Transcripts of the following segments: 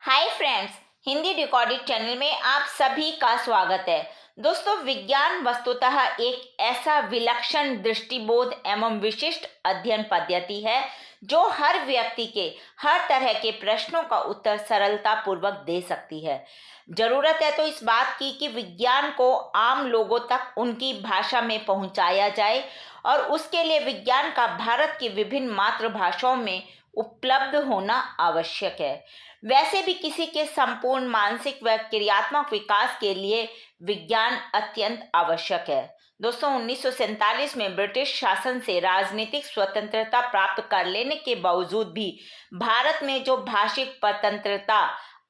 Hi friends, Hindi decoded channel में आप सभी का स्वागत है। दोस्तों, विज्ञान वस्तुतः एक ऐसा विलक्षण दृष्टिबोध एवं विशिष्ट अध्ययन पद्धति है जो हर व्यक्ति के हर तरह के प्रश्नों का उत्तर सरलता पूर्वक दे सकती है। जरूरत है तो इस बात की कि विज्ञान को आम लोगों तक उनकी भाषा में पहुंचाया जाए और उसके लिए विज्ञान का भारत की विभिन्न मातृभाषाओं में उपलब्ध होना आवश्यक है। वैसे भी किसी के संपूर्ण मानसिक व क्रियात्मक विकास के लिए विज्ञान अत्यंत आवश्यक है। दोस्तों, 1947 में ब्रिटिश शासन से राजनीतिक स्वतंत्रता प्राप्त कर लेने के बावजूद भी भारत में जो भाषिक स्वतंत्रता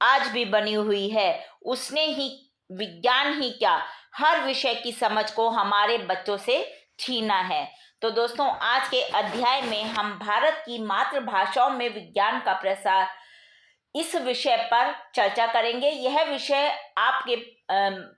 आज भी बनी हुई है, उसने ही विज्ञान ही क्या हर विषय की समझ को हमारे बच्चों से छीना है। तो दोस्तों, आज के अध्याय में हम भारत की मातृभाषाओं में विज्ञान का प्रसार इस विषय पर चर्चा करेंगे। यह विषय आपके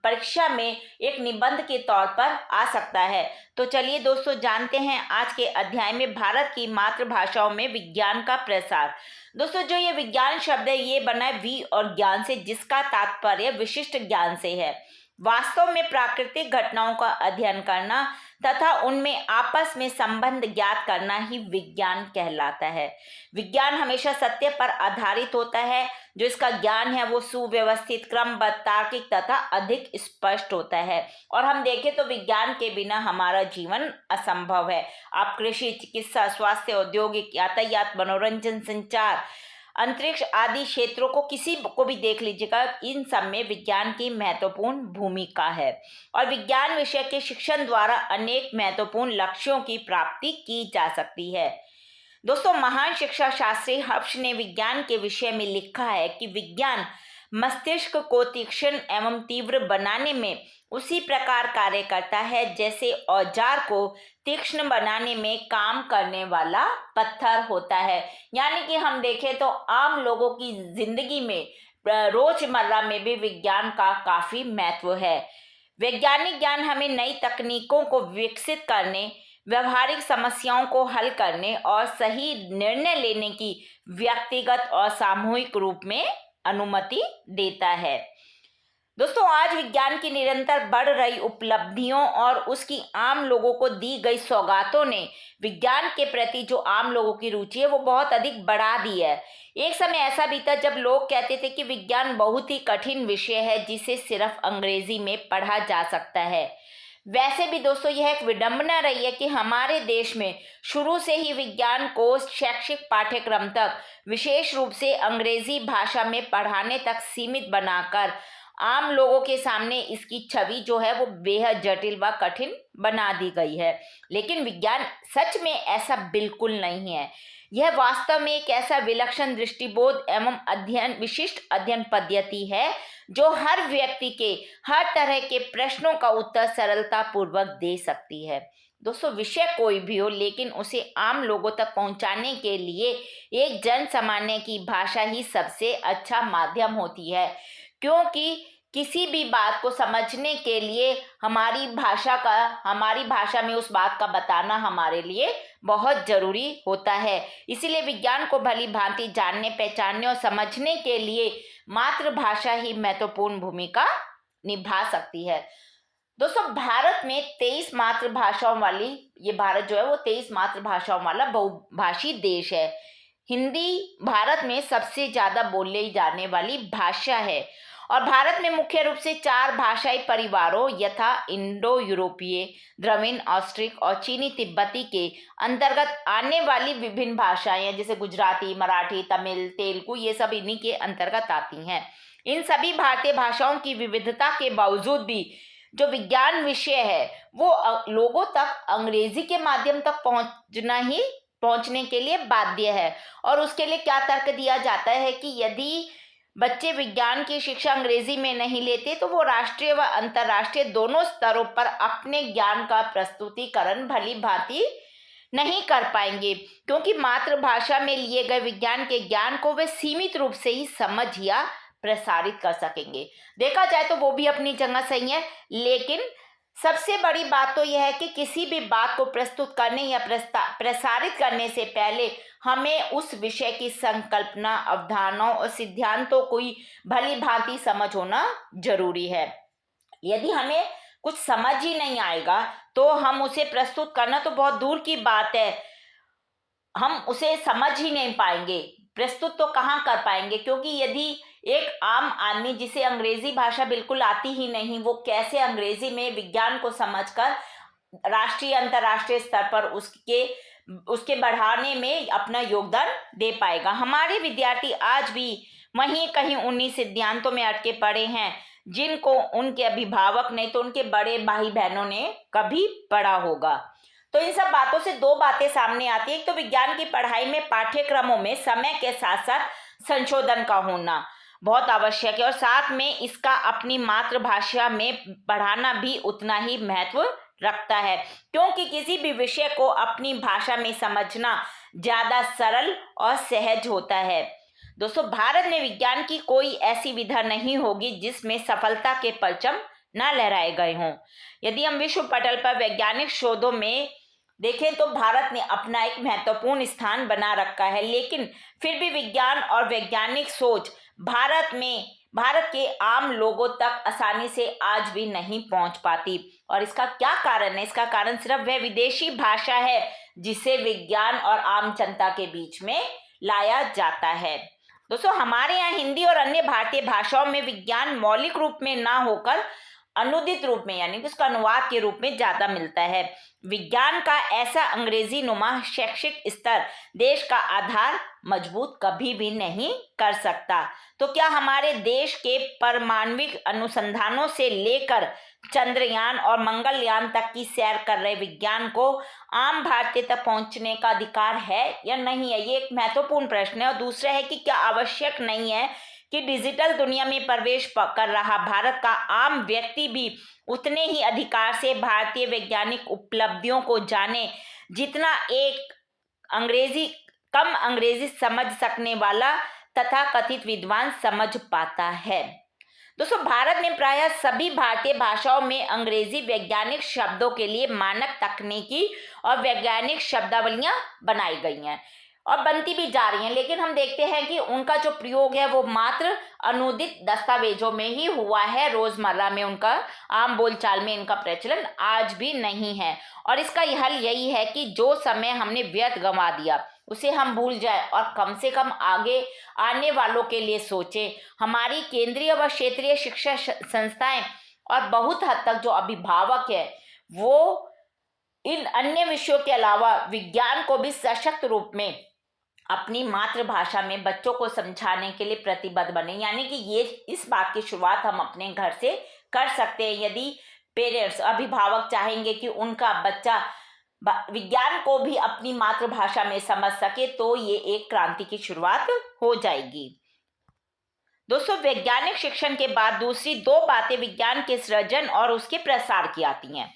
परीक्षा में एक निबंध के तौर पर आ सकता है। तो चलिए दोस्तों, जानते हैं आज के अध्याय में भारत की मातृभाषाओं में विज्ञान का प्रसार। दोस्तों, जो ये विज्ञान शब्द है, ये बना है वी और ज्ञान से, जिसका तात्पर्य विशिष्ट ज्ञान से है। वास्तव में प्राकृतिक घटनाओं का अध्ययन करना तथा उनमें आपस में संबंध ज्ञात करना ही विज्ञान कहलाता है। विज्ञान हमेशा सत्य पर आधारित होता है। जो इसका ज्ञान है वो सुव्यवस्थित, क्रमबद्ध, तार्किक तथा अधिक स्पष्ट होता है। और हम देखें तो विज्ञान के बिना हमारा जीवन असंभव है। आप कृषि, चिकित्सा, स्वास्थ्य, औद्योगिक, यातायात, मनोरंजन, संचार, अंतरिक्ष आदि क्षेत्रों को किसी को भी देख लीजिएगा, इन सब में विज्ञान की महत्वपूर्ण भूमिका है। और विज्ञान विषय के शिक्षण द्वारा अनेक महत्वपूर्ण लक्ष्यों की प्राप्ति की जा सकती है। दोस्तों, महान शिक्षा शास्त्री हर्ष ने विज्ञान के विषय में लिखा है कि विज्ञान मस्तिष्क को तीक्ष्ण एवं तीव्र बनाने में उसी प्रकार कार्य करता है जैसे औजार को तीक्ष्ण बनाने में काम करने वाला पत्थर होता है। यानी कि हम देखें तो आम लोगों की जिंदगी में रोजमर्रा में भी विज्ञान का काफी महत्व है। वैज्ञानिक ज्ञान हमें नई तकनीकों को विकसित करने, व्यवहारिक समस्याओं को हल करने और सही निर्णय लेने की व्यक्तिगत और सामूहिक रूप में अनुमति देता है। दोस्तों, आज विज्ञान की निरंतर बढ़ रही उपलब्धियों और उसकी आम लोगों को दी गई सौगातों ने विज्ञान के प्रति जो आम लोगों की रुचि है वो बहुत अधिक बढ़ा दी है। एक समय ऐसा बीता जब लोग कहते थे कि विज्ञान बहुत ही कठिन विषय है जिसे सिर्फ अंग्रेजी में पढ़ा जा सकता है। वैसे भी दोस्तों, यह एक विडंबना रही है कि हमारे देश में शुरू से ही विज्ञान को शैक्षिक पाठ्यक्रम तक विशेष रूप से अंग्रेजी भाषा में पढ़ाने तक सीमित बनाकर आम लोगों के सामने इसकी छवि जो है वो बेहद जटिल व कठिन बना दी गई है। लेकिन विज्ञान सच में ऐसा बिल्कुल नहीं है। यह वास्तव में एक ऐसा विलक्षण दृष्टिबोध एवं विशिष्ट अध्ययन पद्धति है जो हर व्यक्ति के हर तरह के प्रश्नों का उत्तर सरलता पूर्वक दे सकती है। दोस्तों, विषय कोई भी हो, लेकिन उसे आम लोगों तक पहुंचाने के लिए एक जन सामान्य की भाषा ही सबसे अच्छा माध्यम होती है। क्योंकि किसी भी बात को समझने के लिए हमारी भाषा में उस बात का बताना हमारे लिए बहुत जरूरी होता है। इसीलिए विज्ञान को भली भांति जानने, पहचानने और समझने के लिए मातृभाषा ही महत्वपूर्ण भूमिका निभा सकती है। दोस्तों, भारत में 23 मातृभाषाओं वाली भारत जो है वो 23 मातृभाषाओं वाला बहुभाषी देश है। हिंदी भारत में सबसे ज्यादा बोले जाने वाली भाषा है और भारत में मुख्य रूप से 4 भाषाई परिवारों यथा इंडो यूरोपीय, द्रविड़, ऑस्ट्रिक और चीनी तिब्बती के अंतर्गत आने वाली विभिन्न भाषाएं हैं, जैसे गुजराती, मराठी, तमिल, तेलुगु, ये सब इन्हीं के अंतर्गत आती हैं। इन सभी भारतीय भाषाओं की विविधता के बावजूद भी जो विज्ञान विषय है वो लोगों तक अंग्रेजी के माध्यम तक पहुंचने के लिए बाध्य है। और उसके लिए क्या तर्क दिया जाता है कि यदि बच्चे विज्ञान की शिक्षा अंग्रेजी में नहीं लेते तो वो राष्ट्रीय व अंतर्राष्ट्रीय दोनों स्तरों पर अपने ज्ञान का प्रस्तुतिकरण भली भांति नहीं कर पाएंगे, क्योंकि मातृभाषा में लिए गए विज्ञान के ज्ञान को वे सीमित रूप से ही समझ या प्रसारित कर सकेंगे। देखा जाए तो वो भी अपनी जगह सही है, लेकिन सबसे बड़ी बात तो यह है कि किसी भी बात को प्रस्तुत करने या प्रसारित करने से पहले हमें उस विषय की संकल्पना, अवधारणाओं और सिद्धांतों को भली भांति समझ होना जरूरी है। यदि हमें कुछ समझ ही नहीं आएगा तो हम उसे प्रस्तुत करना तो बहुत दूर की बात है, हम उसे समझ ही नहीं पाएंगे, प्रस्तुत तो कहाँ कर पाएंगे। क्योंकि यदि एक आम आदमी जिसे अंग्रेजी भाषा बिल्कुल आती ही नहीं, वो कैसे अंग्रेजी में विज्ञान को समझकर राष्ट्रीय अंतर्राष्ट्रीय स्तर पर उसके बढ़ाने में अपना योगदान दे पाएगा। हमारे विद्यार्थी आज भी वहीं कहीं उन्हीं सिद्धांतों में अटके पड़े हैं जिनको उनके अभिभावक नहीं तो उनके बड़े भाई बहनों ने कभी पढ़ा होगा। तो इन सब बातों से दो बातें सामने आती है। एक तो विज्ञान की पढ़ाई में पाठ्यक्रमों में समय के साथ साथ संशोधन का होना बहुत आवश्यक है और साथ में इसका अपनी मातृभाषा में पढ़ाना भी उतना ही महत्व रखता है, क्योंकि किसी भी विषय को अपनी भाषा में समझना ज्यादा सरल और सहज होता है। दोस्तों, भारत में विज्ञान की कोई ऐसी विधा नहीं होगी जिसमें सफलता के परचम न लहराए गए हों। यदि हम विश्व पटल पर वैज्ञानिक शोधों में देखें तो भारत ने अपना एक महत्वपूर्ण स्थान बना रखा है, लेकिन फिर भी विज्ञान और वैज्ञानिक सोच भारत के आम लोगों तक आसानी से आज भी नहीं पहुंच पाती। और इसका क्या कारण है? इसका कारण सिर्फ वह विदेशी भाषा है जिसे विज्ञान और आम जनता के बीच में लाया जाता है। दोस्तों, हमारे यहाँ हिंदी और अन्य भारतीय भाषाओं में विज्ञान मौलिक रूप में ना होकर अनुदित रूप में यानी कि उसका अनुवाद के रूप में ज्यादा मिलता है। विज्ञान का ऐसा अंग्रेजी नुमा शैक्षिक स्तर देश का आधार मजबूत कभी भी नहीं कर सकता। तो क्या हमारे देश के परमाणविक अनुसंधानों से लेकर चंद्रयान और मंगलयान तक की सैर कर रहे विज्ञान को आम भारतीय तक पहुंचने का अधिकार है या नहीं है? ये एक महत्वपूर्ण प्रश्न है। और दूसरा है कि क्या आवश्यक नहीं है कि डिजिटल दुनिया में प्रवेश कर रहा भारत का आम व्यक्ति भी उतने ही अधिकार से भारतीय वैज्ञानिक उपलब्धियों को जाने जितना एक कम अंग्रेजी समझ सकने वाला तथा कथित विद्वान समझ पाता है। दोस्तों, भारत में प्रायः सभी भारतीय भाषाओं में अंग्रेजी वैज्ञानिक शब्दों के लिए मानक तकनीकी और वैज्ञानिक शब्दावलियां बनाई गई हैं और बनती भी जा रही हैं, लेकिन हम देखते हैं कि उनका जो प्रयोग है वो मात्र अनुदित दस्तावेजों में ही हुआ है। रोजमर्रा में उनका आम बोलचाल में इनका प्रचलन आज भी नहीं है। और इसका हल यही है कि जो समय हमने व्यर्थ गंवा दिया उसे हम भूल जाए और कम से कम आगे आने वालों के लिए सोचें। हमारी केंद्रीय व क्षेत्रीय शिक्षा संस्थाएं और बहुत हद तक जो अभिभावक है वो इन अन्य विषयों के अलावा विज्ञान को भी सशक्त रूप में अपनी मातृभाषा में बच्चों को समझाने के लिए प्रतिबद्ध बने। यानी कि ये इस बात की शुरुआत हम अपने घर से कर सकते हैं। यदि पेरेंट्स अभिभावक चाहेंगे कि उनका बच्चा विज्ञान को भी अपनी मातृभाषा में समझ सके तो ये एक क्रांति की शुरुआत हो जाएगी। दोस्तों, वैज्ञानिक शिक्षण के बाद दूसरी दो बातें विज्ञान के सृजन और उसके प्रसार की आती हैं।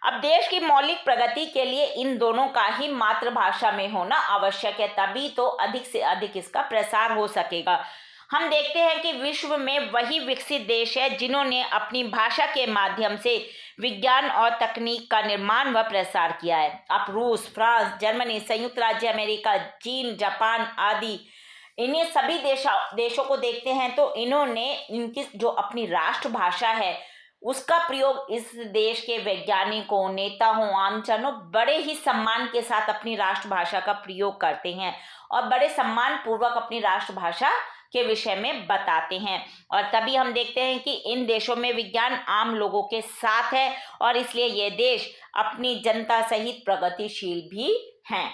अब देश की मौलिक प्रगति के लिए इन दोनों का ही मातृभाषा में होना आवश्यक है, तभी तो अधिक से अधिक इसका प्रसार हो सकेगा। हम देखते हैं कि विश्व में वही विकसित देश है जिन्होंने अपनी भाषा के माध्यम से विज्ञान और तकनीक का निर्माण व प्रसार किया है। आप रूस, फ्रांस, जर्मनी, संयुक्त राज्य अमेरिका, चीन, जापान आदि इन्हें सभी देशों को देखते हैं तो इन्होंने इनकी जो अपनी राष्ट्रभाषा है उसका प्रयोग इस देश के वैज्ञानिकों, नेताओं, आमजनों बड़े ही सम्मान के साथ अपनी राष्ट्रभाषा का प्रयोग करते हैं और बड़े सम्मान पूर्वक अपनी राष्ट्रभाषा के विषय में बताते हैं। और तभी हम देखते हैं कि इन देशों में विज्ञान आम लोगों के साथ है और इसलिए ये देश अपनी जनता सहित प्रगतिशील भी हैं।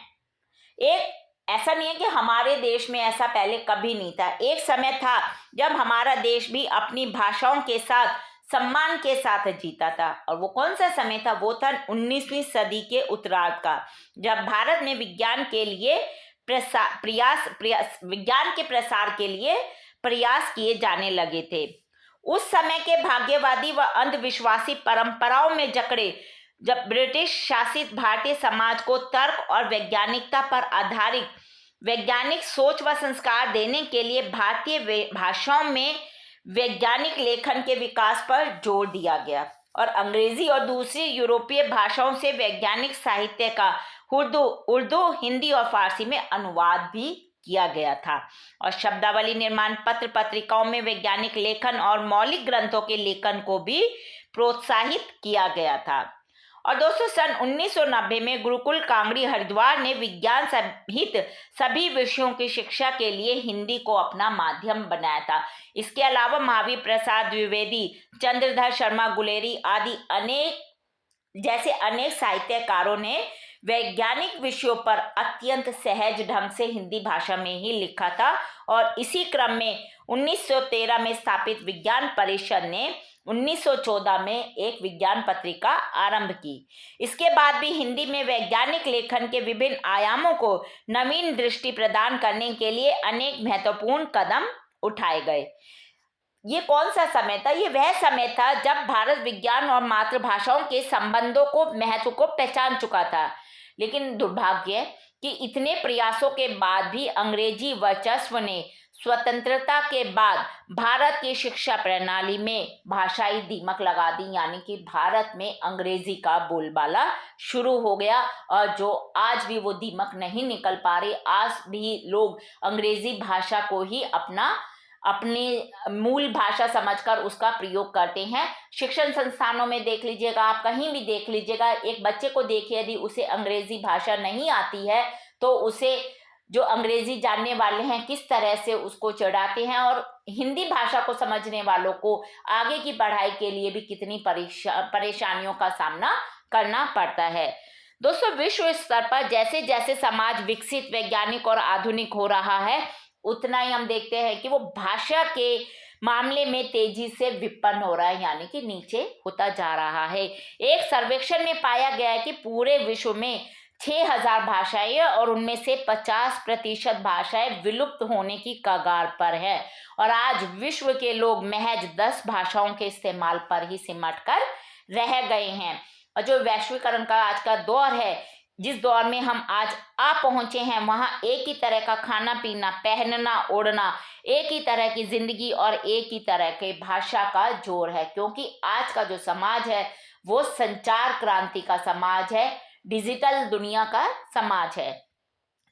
एक ऐसा नहीं है कि हमारे देश में ऐसा पहले कभी नहीं था। एक समय था जब हमारा देश भी अपनी भाषाओं के साथ सम्मान के साथ जीता था। और वो कौन सा समय था? वो था 19वीं सदी के उत्तरार्ध का, जब भारत में विज्ञान के प्रसार के लिए प्रयास किए जाने लगे थे। उस समय के भाग्यवादी व अंधविश्वासी परंपराओं में जकड़े जब ब्रिटिश शासित भारतीय समाज को तर्क और वैज्ञानिकता पर आधारित वैज्ञानिक सोच व संस्कार देने के लिए भारतीय भाषाओं में वैज्ञानिक लेखन के विकास पर जोर दिया गया। और अंग्रेजी और दूसरी यूरोपीय भाषाओं से वैज्ञानिक साहित्य का उर्दू, हिंदी और फारसी में अनुवाद भी किया गया था। और शब्दावली निर्माण, पत्र पत्रिकाओं में वैज्ञानिक लेखन और मौलिक ग्रंथों के लेखन को भी प्रोत्साहित किया गया था। और दोस्तों सन 1990 में गुरुकुल कांगड़ी हरिद्वार ने विज्ञान सहित सभी विषयों की शिक्षा के लिए हिंदी को अपना माध्यम बनाया था। इसके अलावा महावीर प्रसाद द्विवेदी, चंद्रधर शर्मा गुलेरी आदि अनेक साहित्यकारों ने वैज्ञानिक विषयों पर अत्यंत सहज ढंग से हिंदी भाषा में ही लिखा था। और इसी क्रम में 1913 में स्थापित विज्ञान परिषद ने 1914 में एक विज्ञान पत्रिका आरंभ की। इसके बाद भी हिंदी में वैज्ञानिक लेखन के विभिन्न आयामों को नवीन दृष्टि प्रदान करने के लिए अनेक महत्वपूर्ण कदम उठाए गए। ये कौन सा समय था? ये वह समय था जब भारत विज्ञान और मातृभाषाओं के संबंधों को महत्व को पहचान चुका था। लेकिन दुर्भाग्य कि इतने प्रयासों के बाद भी अंग्रेजी वर्चस्व ने स्वतंत्रता के बाद भारत की शिक्षा प्रणाली में भाषाई दीमक लगा दी, यानी कि भारत में अंग्रेजी का बोलबाला शुरू हो गया। और जो आज भी वो दीमक नहीं निकल पा रही, आज भी लोग अंग्रेजी भाषा को ही अपनी मूल भाषा समझकर उसका प्रयोग करते हैं। शिक्षण संस्थानों में देख लीजिएगा, आप कहीं भी देख लीजिएगा, एक बच्चे को देखिए यदि उसे अंग्रेजी भाषा नहीं आती है तो उसे जो अंग्रेजी जानने वाले हैं किस तरह से उसको चिढ़ाते हैं, और हिंदी भाषा को समझने वालों को आगे की पढ़ाई के लिए भी कितनी परेशानियों का सामना करना पड़ता है। दोस्तों विश्व स्तर पर जैसे जैसे समाज विकसित, वैज्ञानिक और आधुनिक हो रहा है, उतना ही हम देखते हैं कि वो भाषा के मामले में तेजी से विपन्न हो रहा है, यानी कि नीचे होता जा रहा है। एक सर्वेक्षण में पाया गया है कि पूरे विश्व में 6000 भाषाएं और उनमें से 50% भाषाएं विलुप्त होने की कगार पर है। और आज विश्व के लोग महज 10 भाषाओं के इस्तेमाल पर ही सिमट कर रह गए हैं। और जो वैश्वीकरण का आज का दौर है, जिस दौर में हम आज आ पहुंचे हैं, वहां एक ही तरह का खाना पीना, पहनना ओढ़ना, एक ही तरह की जिंदगी और एक ही तरह के भाषा का जोर है। क्योंकि आज का जो समाज है वो संचार क्रांति का समाज है, डिजिटल दुनिया का समाज है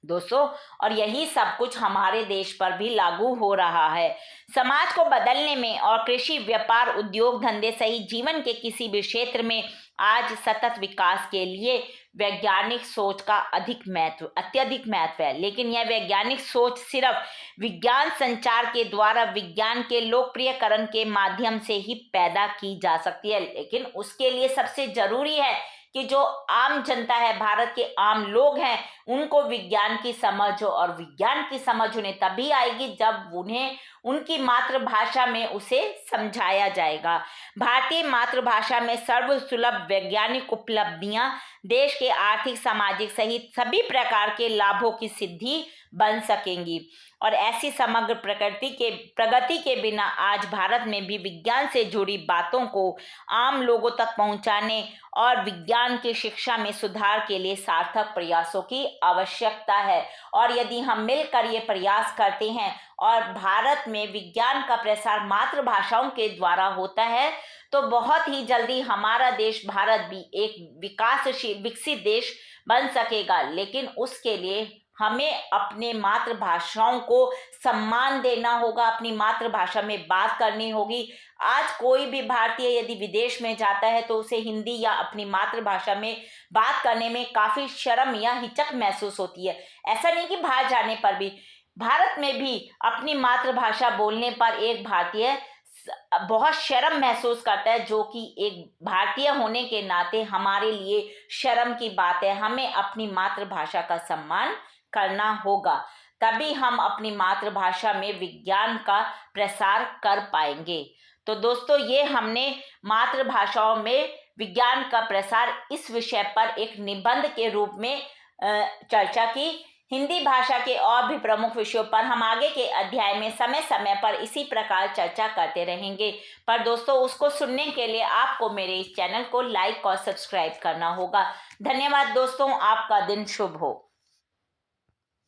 दोस्तों। और यही सब कुछ हमारे देश पर भी लागू हो रहा है। समाज को बदलने में और कृषि, व्यापार, उद्योग धंधे सहित जीवन के किसी भी क्षेत्र में आज सतत विकास के लिए वैज्ञानिक सोच का अत्यधिक महत्व है। लेकिन यह वैज्ञानिक सोच सिर्फ विज्ञान संचार के द्वारा विज्ञान के लोकप्रियकरण के माध्यम से ही पैदा की जा सकती है। लेकिन उसके लिए सबसे जरूरी है कि जो आम जनता है, भारत के आम लोग हैं, उनको विज्ञान की समझ हो। और विज्ञान की समझ उन्हें तभी आएगी जब उन्हें उनकी मातृभाषा में उसे समझाया जाएगा। भारतीय मातृभाषा में सर्वसुलभ वैज्ञानिक उपलब्धियां देश के आर्थिक, सामाजिक सहित सभी प्रकार के लाभों की सिद्धि बन सकेंगी। और ऐसी समग्र प्रगति के बिना आज भारत में भी विज्ञान से जुड़ी बातों को आम लोगों तक पहुंचाने और विज्ञान की शिक्षा में सुधार के लिए सार्थक प्रयासों की आवश्यकता है। और यदि हम मिलकर ये प्रयास करते हैं और भारत में विज्ञान का प्रसार मातृभाषाओं के द्वारा होता है, तो बहुत ही जल्दी हमारा देश भारत भी एक विकासशील, विकसित देश बन सकेगा। लेकिन उसके लिए हमें अपने मातृभाषाओं को सम्मान देना होगा, अपनी मातृभाषा में बात करनी होगी। आज कोई भी भारतीय यदि विदेश में जाता है तो उसे हिंदी या अपनी मातृभाषा में बात करने में काफी शर्म या हिचक महसूस होती है। ऐसा नहीं कि बाहर जाने पर भी, भारत में भी अपनी मातृभाषा बोलने पर एक भारतीय बहुत शर्म महसूस करता है, जो कि एक भारतीय होने के नाते हमारे लिए शर्म की बात है। हमें अपनी मातृभाषा का सम्मान करना होगा, तभी हम अपनी मातृभाषा में विज्ञान का प्रसार कर पाएंगे। तो दोस्तों, ये हमने मातृभाषाओं में विज्ञान का प्रसार इस विषय पर एक निबंध के रूप में चर्चा की। हिंदी भाषा के और भी प्रमुख विषयों पर हम आगे के अध्याय में समय समय पर इसी प्रकार चर्चा करते रहेंगे। पर दोस्तों, उसको सुनने के लिए आपको मेरे इस चैनल को लाइक और सब्सक्राइब करना होगा। धन्यवाद दोस्तों, आपका दिन शुभ हो।